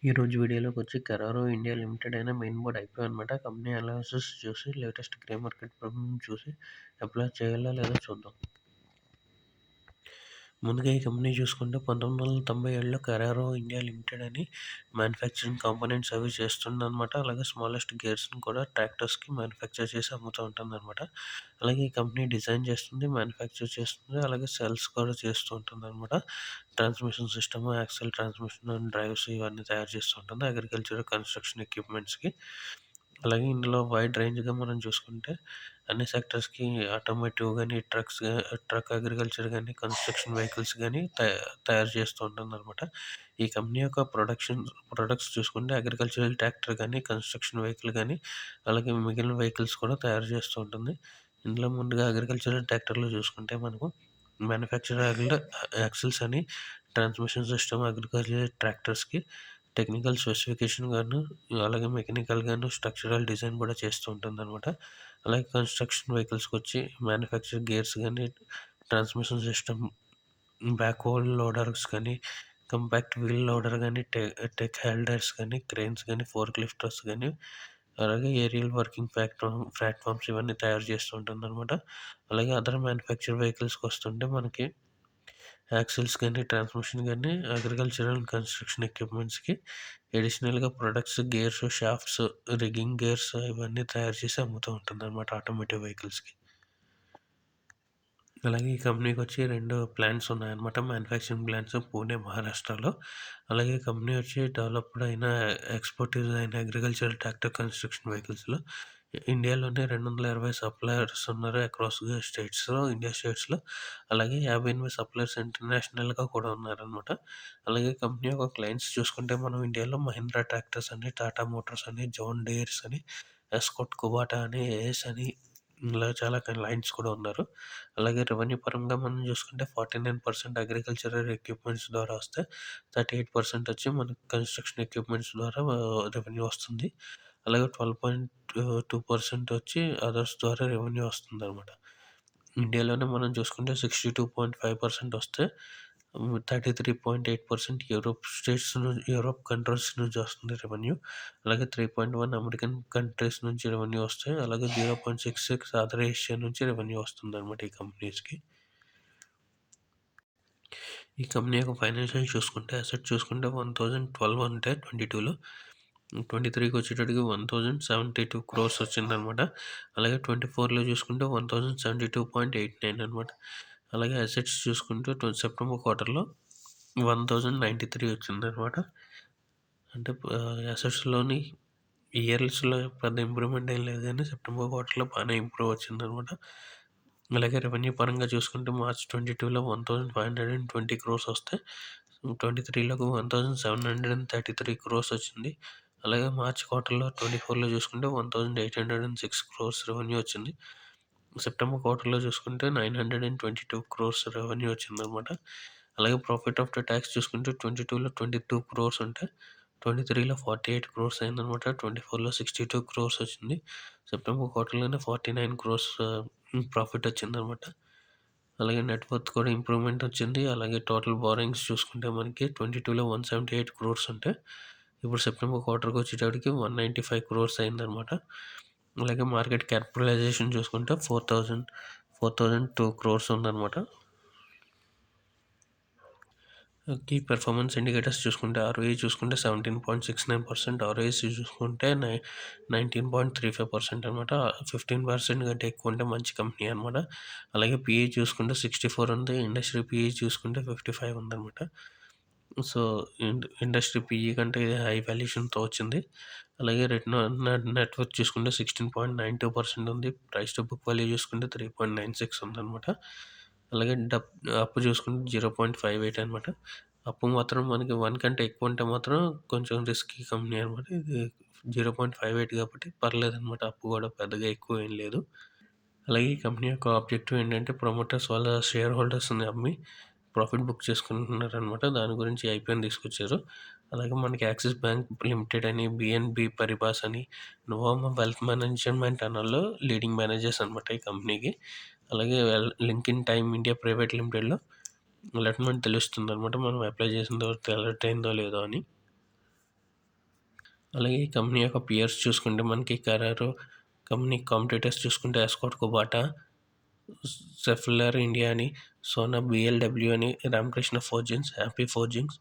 ఈరోజు వీడియోలోకొచ్చి కరారో India limited అయిన main board IPO అనమాట. కంపెనీ అనాలిసిస్ చూసి లేటెస్ట్ గ్రే మార్కెట్ పర్ఫార్మెన్స్ చూసి అప్లై చేయాలా లేదా చూద్దాం. ముందుగా ఈ కంపెనీ చూసుకుంటే 1997లో కరారో ఇండియా లిమిటెడ్ అని మ్యానుఫ్యాక్చరింగ్ కాంపోనెంట్స్ అవి చేస్తుందన్నమాట. అలాగే స్మాలెస్ట్ గేర్స్ని కూడా ట్రాక్టర్స్కి మ్యానుఫ్యాక్చర్ చేసి అమ్ముతూ ఉంటుందన్నమాట. అలాగే ఈ కంపెనీ డిజైన్ చేస్తుంది, మ్యానుఫ్యాక్చర్ చేస్తుంది, అలాగే సేల్స్ కూడా చేస్తూ ఉంటుందన్నమాట. Transmission system, axle transmission and drives ఇవన్నీ తయారు చేస్తూ ఉంటుంది అగ్రికల్చర్, కన్స్ట్రక్షన్ ఎక్విప్మెంట్స్కి. అలాగే ఇందులో వైడ్ రేంజ్గా మనం చూసుకుంటే అన్ని సెక్టర్స్కి ఆటోమోటివ్ కానీ, ట్రక్ అగ్రికల్చర్ కానీ, కన్స్ట్రక్షన్ వెహికల్స్ కానీ తయారు చేస్తూ ఉంటుందన్నమాట. ఈ కంపెనీ యొక్క ప్రొడక్ట్స్ చూసుకుంటే అగ్రికల్చరల్ ట్రాక్టర్ కానీ, కన్స్ట్రక్షన్ వెహికల్ కానీ, అలాగే మిగిలిన వెహికల్స్ కూడా తయారు చేస్తూ ఉంటుంది. ఇందులో ముందుగా అగ్రికల్చరల్ ట్రాక్టర్లో చూసుకుంటే మనకు మ్యానుఫ్యాక్చర్ యాక్సిల్స్ అని ట్రాన్స్మిషన్ సిస్టమ్ అగ్రికల్చర్ ట్రాక్టర్స్కి టెక్నికల్ స్పెసిఫికేషన్ గాను, అలాగే మెకానికల్ గాను, స్ట్రక్చరల్ డిజైన్ కూడా చేస్తూ ఉంటుందన్నమాట. అలాగే కన్స్ట్రక్షన్ వెహికల్స్కి వచ్చి మ్యానుఫ్యాక్చర్ గేర్స్ కానీ, transmission system, back whole loaders కానీ, కంపాక్ట్ వీల్ లోడర్ కానీ, టెక్ హోల్డర్స్ కానీ, క్రేన్స్ కానీ, ఫోర్క్ లిఫ్టర్స్ కానీ, అలాగే ఏరియల్ వర్కింగ్ ప్లాట్ఫామ్స్ ఇవన్నీ తయారు చేస్తూ ఉంటుందన్నమాట. అలాగే అదర్ మ్యానుఫ్యాక్చర్ వెహికల్స్కి వస్తుంటే మనకి యాక్సిల్స్ కానీ, ట్రాన్స్మిషన్ కానీ, అగ్రికల్చరల్ కన్స్ట్రక్షన్ ఎక్విప్మెంట్స్కి అడిషనల్గా products, gears, shafts, rigging gears ఇవన్నీ తయారు చేసి అమ్ముతూ ఉంటుందన్నమాట ఆటోమోటివ్ వెహికల్స్కి. అలాగే ఈ కంపెనీకి వచ్చి 2 ప్లాంట్స్ ఉన్నాయన్నమాట. మ్యానుఫ్యాక్చరింగ్ ప్లాంట్స్ పూణే, మహారాష్ట్రలో. అలాగే కంపెనీ వచ్చి డెవలప్డ్ అయిన ఎక్స్‌పోర్టివ్ అయిన అగ్రికల్చరల్ ట్రాక్టర్ కన్స్ట్రక్షన్ వెహికల్స్‌లో ఇండియాలోనే 220 సప్లయర్స్ ఉన్నారు అక్రాస్ ఇండియా స్టేట్స్‌లో. అలాగే 58 సప్లయర్స్ ఇంటర్నేషనల్‌గా కూడా ఉన్నారనమాట. అలాగే కంపెనీ యొక్క క్లయింట్స్ చూసుకుంటే మనం ఇండియాలో మహీంద్రా ట్రాక్టర్స్ అని, టాటా మోటార్స్ అని, జాన్ డీర్స్ అని, ఎస్కార్ట్ కుబాటా అని, ఏఎస్ అని ఇలా చాలా క్లయింట్స్ కూడా ఉన్నారు. అలాగే రెవెన్యూ పరంగా మనం చూసుకుంటే 49% అగ్రికల్చరల్ ఎక్విప్మెంట్స్ ద్వారా వస్తే 38% వచ్చి మనకి కన్స్ట్రక్షన్ ఎక్విప్మెంట్స్ ద్వారా రెవెన్యూ వస్తుంది. అలాగే 12.2% వచ్చి అదర్స్ ద్వారా రెవెన్యూ వస్తుందన్నమాట. ఇండియాలోనే మనం చూసుకుంటే 62.5% వస్తే 33.8% యూరోప్ కంట్రీస్ నుంచి వస్తుంది రెవెన్యూ. అలాగే 3.1 అమెరికన్ కంట్రీస్ నుంచి రెవెన్యూ వస్తాయి. అలాగే 0.66 అదర్ ఏషియా నుంచి రెవెన్యూ వస్తుందన్నమాట ఈ కంపెనీస్‌కి. ఈ కంపెనీ యొక్క ఫైనాన్షియల్ చూసుకుంటే అసెట్ చూసుకుంటే 1012 అంటే 22లో 23కి వచ్చేటప్పటికి 1072 క్రోర్స్ వచ్చిందనమాట. అలాగే 24లో చూసుకుంటే 1072.89 అనమాట. అలాగే అసెట్స్ చూసుకుంటే సెప్టెంబర్ క్వార్టర్లో 1093 వచ్చిందనమాట. అంటే అసెట్స్‌లోని ఇయర్స్‌లో పెద్ద ఇంప్రూవ్‌మెంట్ ఏం లేదు కానీ సెప్టెంబర్ క్వార్టర్లో బాగానే ఇంప్రూవ్ వచ్చిందనమాట. అలాగే రెవెన్యూ పరంగా చూసుకుంటే మార్చ్ 22లో 1520 క్రోర్స్ వస్తే 23లోకి 1733 క్రోర్స్ వచ్చింది. అలాగే మార్చ్ క్వార్టర్లో 24లో చూసుకుంటే 1806 క్రోర్స్ రెవెన్యూ వచ్చింది. సెప్టెంబర్ క్వార్టర్లో చూసుకుంటే 922 క్రోర్స్ రెవెన్యూ వచ్చిందనమాట. అలాగే ప్రాఫిట్ ఆఫ్టర్ ట్యాక్స్ చూసుకుంటే 22లో 22 క్రోర్స్ ఉంటే 23లో 48 క్రోర్స్ అయిందనమాట. 24లో 62 క్రోర్స్ వచ్చింది. సెప్టెంబర్ క్వార్టర్లోనే 49 క్రోర్స్ ప్రాఫిట్ వచ్చిందనమాట. అలాగే నెట్ వర్త్ కూడా ఇంప్రూవ్‌మెంట్ వచ్చింది. అలాగే టోటల్ బారోయింగ్స్ చూసుకుంటే మనకి 22లో 178 క్రోర్స్ ఉంటే ఇప్పుడు సెప్టెంబర్ క్వార్టర్‌కి వచ్చేటప్పటికి 195 క్రోర్స్ అయిందనమాట. అలాగే మార్కెట్ క్యాపిటలైజేషన్ చూసుకుంటే 4002 క్రోర్స్ ఉందనమాట. కీ పెర్ఫార్మెన్స్ ఇండికేటర్స్ చూసుకుంటే ఆర్ఓఈ చూసుకుంటే 17.69%, ఆర్ఓఎస్ చూసుకుంటే 19.35% అనమాట. 15% కంటే ఎక్కువ ఉంటే మంచి కంపెనీ అనమాట. అలాగే పీఈ చూసుకుంటే 64 ఉంది. ఇండస్ట్రీ పీఈ చూసుకుంటే 55 ఉందనమాట. సో ఇండస్ట్రీ పీఈ కంటే ఇది హై వాల్యుయేషన్‌తో వచ్చింది. అలాగే నెట్ వర్త్ చూసుకుంటే 16.92% ఉంది. ప్రైస్ టు బుక్ వాల్యూ చూసుకుంటే 3.96 ఉందనమాట. అలాగే అప్పు చూసుకుంటే 0.58 అనమాట. అప్పు మాత్రం మనకి 1 కంటే ఎక్కువ ఉంటే మాత్రం కొంచెం రిస్కీ కంపెనీ అనమాట. ఇది 0.58 కాబట్టి పర్లేదనమాట. అప్పు కూడా పెద్దగా ఎక్కువ ఏం లేదు. అలాగే ఈ కంపెనీ యొక్క ఆబ్జెక్టివ్ ఏంటంటే ప్రమోటర్స్ వాళ్ళ షేర్ హోల్డర్స్‌ని అమ్మి ప్రాఫిట్ బుక్ చేసుకుంటున్నారనమాట. దాని గురించి ఐపీఓని తీసుకొచ్చారు. అలాగే మనకి యాక్సిస్ బ్యాంక్ లిమిటెడ్ అని, బీఎన్‌బీ పరిబాస్ అని, నోవామా వెల్త్ మేనేజ్మెంట్ అనల్లో లీడింగ్ మేనేజర్స్ అనమాట ఈ కంపెనీకి. అలాగే లింక్ఇన్ టైమ్ ఇండియా ప్రైవేట్ లిమిటెడ్‌లో అలాట్మెంట్ తెలుస్తుందనమాట. మనం అప్లై చేసిన తర్వాత అలర్ట్ అయిందో లేదో అని. అలాగే ఈ కంపెనీ యొక్క పియర్స్ చూసుకుంటే మనకి కరారు కంపెనీ కాంపిటీటర్స్ చూసుకుంటే ఎస్కాట్ కుబాటా, సెఫ్లర్ ఇండియా అని, సోనా బిఎల్డబ్ల్యూ అని, Ramakrishna forgings, happy forgings,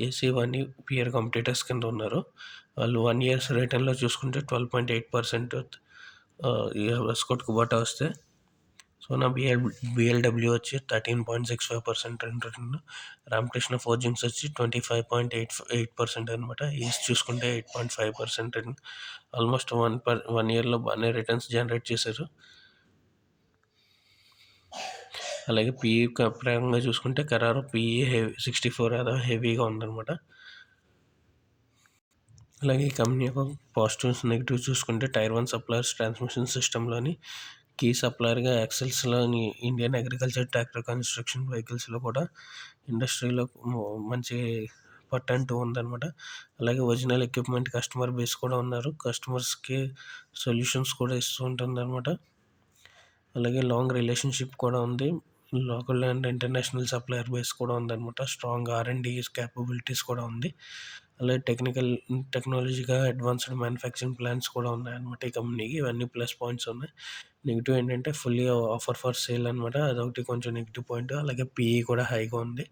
AC అని పియర్ కాంపిటీటర్స్ కింద ఉన్నారు. వాళ్ళు 1 ఇయర్స్ రిటర్న్‌లో చూసుకుంటే 12.8% ఈ ఎస్కాట్ కుబాటా వస్తే, సోనా బిఎల్డబ్ల్యూ వచ్చి 13.65% రిటర్న్, రామకృష్ణ ఫోర్జింగ్స్ వచ్చి 25.88% అనమాట. ఈస్ట్ చూసుకుంటే 8.5% రిటర్న్. ఆల్మోస్ట్ 1 ఇయర్‌లో బాగానే రిటర్న్స్ జనరేట్ చేశారు. అలాగే పీఈ పరంగా చూసుకుంటే కరారు పీఈ 64 అదో హెవీగా ఉందన్నమాట. అలాగే ఈ కంపెనీ యొక్క పాజిటివ్స్ నెగిటివ్స్ చూసుకుంటే టైర్ 1 సప్లయర్స్ ట్రాన్స్మిషన్ సిస్టంలోని కీ సప్లయర్గా యాక్సెల్స్లోని ఇండియన్ అగ్రికల్చర్ ట్రాక్టర్ కన్స్ట్రక్షన్ వెహికల్స్లో కూడా ఇండస్ట్రీలో మంచి పట్టంటూ ఉందన్నమాట. అలాగే ఒరిజినల్ ఎక్విప్మెంట్ కస్టమర్ బేస్ కూడా ఉన్నారు. కస్టమర్స్కి సొల్యూషన్స్ కూడా ఇస్తూ ఉంటుందన్నమాట. అలాగే లాంగ్ రిలేషన్షిప్ కూడా ఉంది. Local and international supplier base కూడా ఉందన్నమాట. స్ట్రాంగ్ ఆర్&డి క్యాపబిలిటీస్ కూడా ఉంది. అలాగే టెక్నాలజీగా అడ్వాన్స్డ్ మ్యానుఫ్యాక్చరింగ్ ప్లాన్స్ కూడా ఉన్నాయన్నమాట ఈ కంపెనీకి. ఇవన్నీ ప్లస్ పాయింట్స్ ఉన్నాయి. నెగిటివ్ ఏంటంటే ఫుల్లీ ఆఫర్ ఫర్ సేల్ అనమాట. అదొకటి కొంచెం నెగిటివ్ పాయింట్. అలాగే పీఈ కూడా హైగా ఉంది.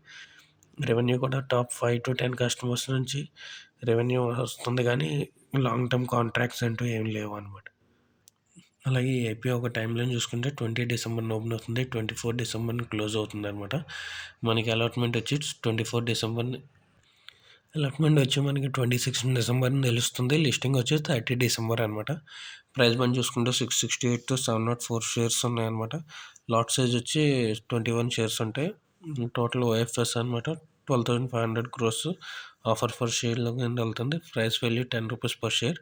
రెవెన్యూ కూడా టాప్ 5-10 కస్టమర్స్ నుంచి రెవెన్యూ వస్తుంది, కానీ లాంగ్ టర్మ్ కాంట్రాక్ట్స్ అంటూ ఏం లేవు అనమాట. అలాగే ఈ ఐపీఓ ఒక టైం లైన్ చూసుకుంటే 20 డిసెంబర్న ఓపెన్ అవుతుంది, 24 డిసెంబర్న క్లోజ్ అవుతుంది అనమాట. మనకి అలాట్మెంట్ వచ్చి 24 డిసెంబర్, అలాట్మెంట్ వచ్చి మనకి 26 డిసెంబర్ని తెలుస్తుంది. లిస్టింగ్ వచ్చి 30 డిసెంబర్ అనమాట. ప్రైస్ బండ్ చూసుకుంటే 668 to 704 షేర్స్ ఉన్నాయన్నమాట. లాట్ సైజ్ వచ్చి 21 షేర్స్ ఉంటాయి. టోటల్ ఓఎఫ్ఎస్ అనమాట 12,500 crores. ఆఫర్ ఫర్ షేర్లో కింద వెళ్తుంది. Price value ₹10 per share.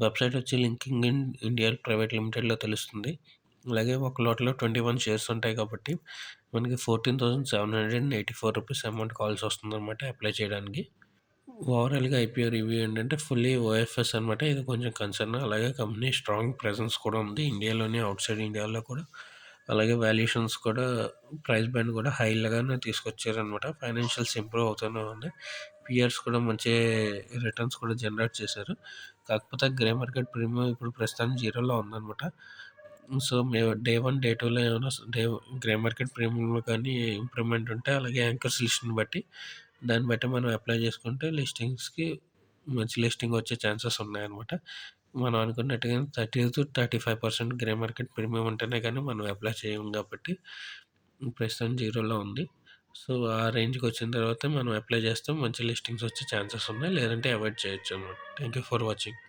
Website వచ్చి లింకింగ్ ఇన్ ఇండియా ప్రైవేట్ లిమిటెడ్లో తెలుస్తుంది. అలాగే ఒక లాట్లో 21 షేర్స్ ఉంటాయి కాబట్టి మనకి ₹14,784 అమౌంట్ కావాల్సి వస్తుందన్నమాట అప్లై చేయడానికి. ఓవరాల్‌గా ఐపీఓ రివ్యూ ఏంటంటే ఫుల్లీ ఓఎఫ్ఎస్ అనమాట. ఇది కొంచెం కన్సర్న్. అలాగే కంపెనీ స్ట్రాంగ్ ప్రెజెన్స్ కూడా ఉంది ఇండియాలోని, ఔట్‌సైడ్ ఇండియాలో కూడా. అలాగే వాల్యుయేషన్స్ కూడా, ప్రైస్ బ్యాండ్ కూడా హైగానే తీసుకొచ్చారనమాట. ఫైనాన్షియల్స్ ఇంప్రూవ్ అవుతూనే ఉంది. పియర్స్ కూడా మంచి రిటర్న్స్ కూడా జనరేట్ చేశారు. కాకపోతే గ్రే మార్కెట్ ప్రీమియం ఇప్పుడు ప్రస్తుతానికి జీరోలో ఉందనమాట. సో, డే 1, డే 2లో ఏమైనా గ్రే మార్కెట్ ప్రీమియంలో కానీ ఇంప్రూవ్‌మెంట్ ఉంటే, అలాగే యాంకర్స్ లిస్ట్‌ని బట్టి దాన్ని బట్టి మనం అప్లై చేసుకుంటే లిస్టింగ్స్‌కి మంచి లిస్టింగ్ వచ్చే ఛాన్సెస్ ఉన్నాయన్నమాట. మనం అనుకున్నట్టుగానే 30-35% గ్రే మార్కెట్ ప్రీమియం ఉంటేనే కానీ మనం అప్లై చేయము కాబట్టి ప్రస్తుతం జీరోలో ఉంది. సో, ఆ రేంజ్‌కి వచ్చిన తర్వాత మనం అప్లై చేస్తే మంచి లిస్టింగ్స్ వచ్చే ఛాన్సెస్ ఉన్నాయి. లేదంటే అవాయిడ్ చేయొచ్చన్నమాట. Thank you for watching.